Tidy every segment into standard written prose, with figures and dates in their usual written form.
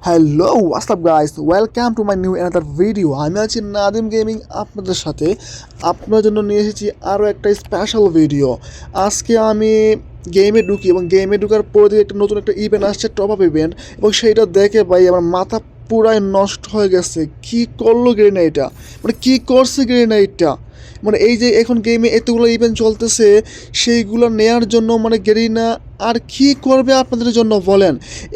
Hello WhatsApp guys, welcome to my new another video. আমি আছি Nadim gaming আপনাদের সাথে। আপনার জন্য নিয়ে এসেছি আরও একটা স্পেশাল ভিডিও। আজকে আমি গেমে ঢুকি এবং গেমে ঢুকার পরে দিয়ে একটা নতুন একটা ইভেন্ট আসছে, টপ আপ ইভেন্ট, এবং সেইটা দেখে ভাই আমার মাথা পুরাই নষ্ট হয়ে গেছে। কি করলো গ্রেনাইটটা, মানে কী করছে গ্রেনাইটটা, মানে এই যে এখন গেমে এতগুলো ইভেন্ট চলতেছে সেইগুলো নেয়ার জন্য মানে গেরিনা আর কি করবে আপনাদের জন্য বলেন।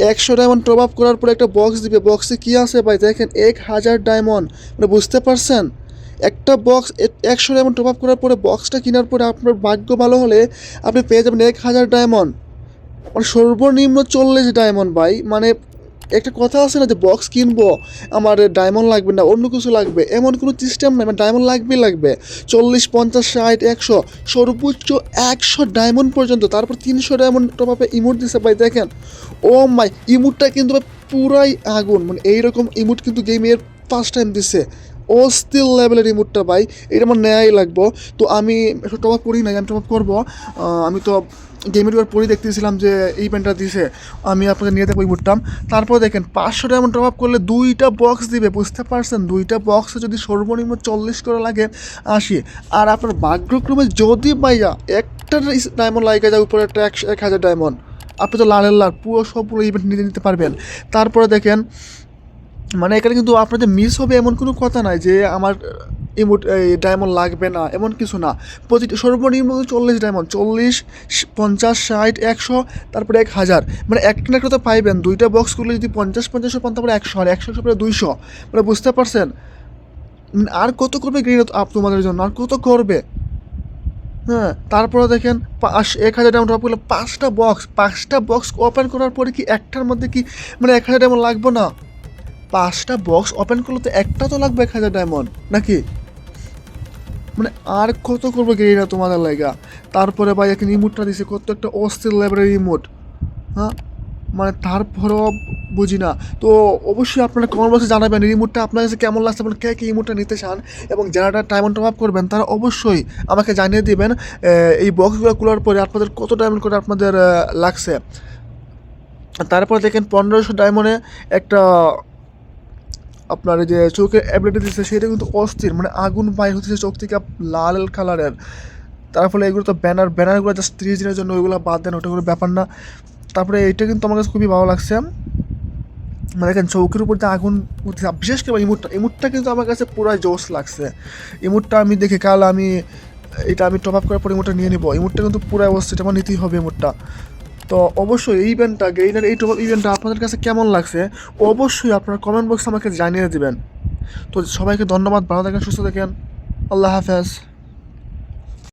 100 ডায়মন্ড টপ আপ করার পরে একটা বক্স দিবে, বক্সে কি আছে ভাই দেখেন, 1000 ডায়মন্ড। মানে বুঝতে পারছেন, একটা বক্স 100 ডায়মন্ড টপ আপ করার পরে বক্সটা কেনার পরে আপনার ভাগ্য ভালো হলে আপনি পেয়ে যাবেন 1000 ডায়মন্ড, মানে সর্বনিম্ন 40 ডায়মন্ড ভাই। মানে একটা কথা আছে না যে বক্স কিনবো আমার ডায়মন্ড লাগবে না, অন্য কিছু লাগবে, এমন কোনো সিস্টেম নাই। মানে ডায়মন্ড লাগবে 40, 50, 60, 100, সর্বোচ্চ 100 ডায়মন্ড পর্যন্ত। তারপর 300 ডায়মন্ড টপ আপে ইমোট দিছে ভাই দেখেন। ও মাই, ইমোটটা কিন্তু ভাই পুরাই আগুন, মানে এইরকম ইমোট কিন্তু গেমের ফার্স্ট টাইম দিছে। অস্থির লেভেলের রিমোটটা ভাই, এটা আমার নেয়াই লাগবো। তো আমি টপ আপ করি নাই, আমি টপ আপ করবো। আমি তো গেমের এবার পরেই দেখতেছিলাম যে এই প্যান্টটা দিছে, আমি আপনাকে নিয়ে দেখবো ইমোটটা। তারপর দেখেন 500 ডায়মন্ড টপ আপ করলে 2টা বক্স দিবে, বুঝতে পারছেন। 2টা বক্সে যদি সর্বনিম্ন 40 করে লাগে 80, আর আপনার ভাগ্যক্রমে যদি ভাইয়া একটা ডায়মন্ড লাগে যায় উপরে একটা 1000 ডায়মন্ড, আপনি তো লালের লাল পুরো সবগুলো ইভেন্ট নিতে পারবেন। তারপরে দেখেন, মানে এখানে কিন্তু আপনাদের মিস হবে এমন কোনো কথা নাই যে আমার ইমোট ডায়মন্ড লাগবে না, এমন কিছু না। প্রতিটি সর্বনিম্ন 40 ডায়মন্ড, 40, 50, 60, 100, তারপরে 1000, মানে একটা না একটা তো পাইবেন। 2টা বক্স করলে যদি 50 পান, তারপরে 100, আর 100 পরে 200, মানে বুঝতে পারছেন। আর কত করবে গ্রিন তোমাদের জন্য, আর কত করবে। হ্যাঁ, তারপরে দেখেন 1000 ডায়মন্ড ড্রপ করলে 5টা বক্স ওপেন করার পরে কি একটার মধ্যে কি মানে 1000 ডায়মন্ড লাগবে না? 5টা বক্স ওপেন করলে তো একটা তো লাগবে 1000 ডায়মন্ড নাকি। মানে আর কত করবো গেরিনা তোমাদের লাগা। তারপরে ভাই এখন ইমোটটা দিছে, কত একটা অস্থির লেভেলের ইমোট। হ্যাঁ, মানে তারপরেও বুঝি না। তো অবশ্যই আপনারা কমেন্ট বক্সে জানাবেন রিমোটটা আপনার কাছে কেমন লাগছে, মানে কে কে ইমোটটা নিতে চান, এবং যারা ডায়মন্ড টপ আপ করবেন তারা অবশ্যই আমাকে জানিয়ে দিবেন এই বক্সগুলো খোলার পরে আপনাদের কত ডায়মন্ড করে আপনাদের লাগছে। তারপর দেখেন 1500 ডায়মন্ডে একটা আপনার এই যে চোখের অ্যাবিলিটি দিচ্ছে, সেটা কিন্তু অস্থির, মানে আগুন বাইর হচ্ছে চোখ থেকে লাল কালারের। তার ফলে এগুলো তো ব্যানারগুলো জাস্ট 30 দিনের জন্য, ওইগুলো বাদ দেন, ওটা কোনো ব্যাপার না। তারপরে এইটা কিন্তু আমার কাছে খুবই ভালো লাগছে, মানে দেখেন চৌকের উপর যে আগুন উঠছে, বিশেষ করে ইমোটটা কিন্তু আমার কাছে পুরাই জোশ লাগছে। ইমোটটা আমি দেখে কাল আমি টপ আপ করার পর ইমোটটা নিয়ে নিব। ইমোটটা কিন্তু পুরাই অবস্থা, এটা আমার নিতেই হবে ইমোটটা। তো অবশ্যই এই ইভেন্টটা গেইনার এই টপ ইভেন্টটা আপনাদের কাছে কেমন লাগছে অবশ্যই আপনারা কমেন্ট বক্সে আমাকে জানিয়ে দেবেন। তো সবাইকে ধন্যবাদ, ভালো থাকেন, সুস্থ থাকেন, আল্লাহ হাফেজ।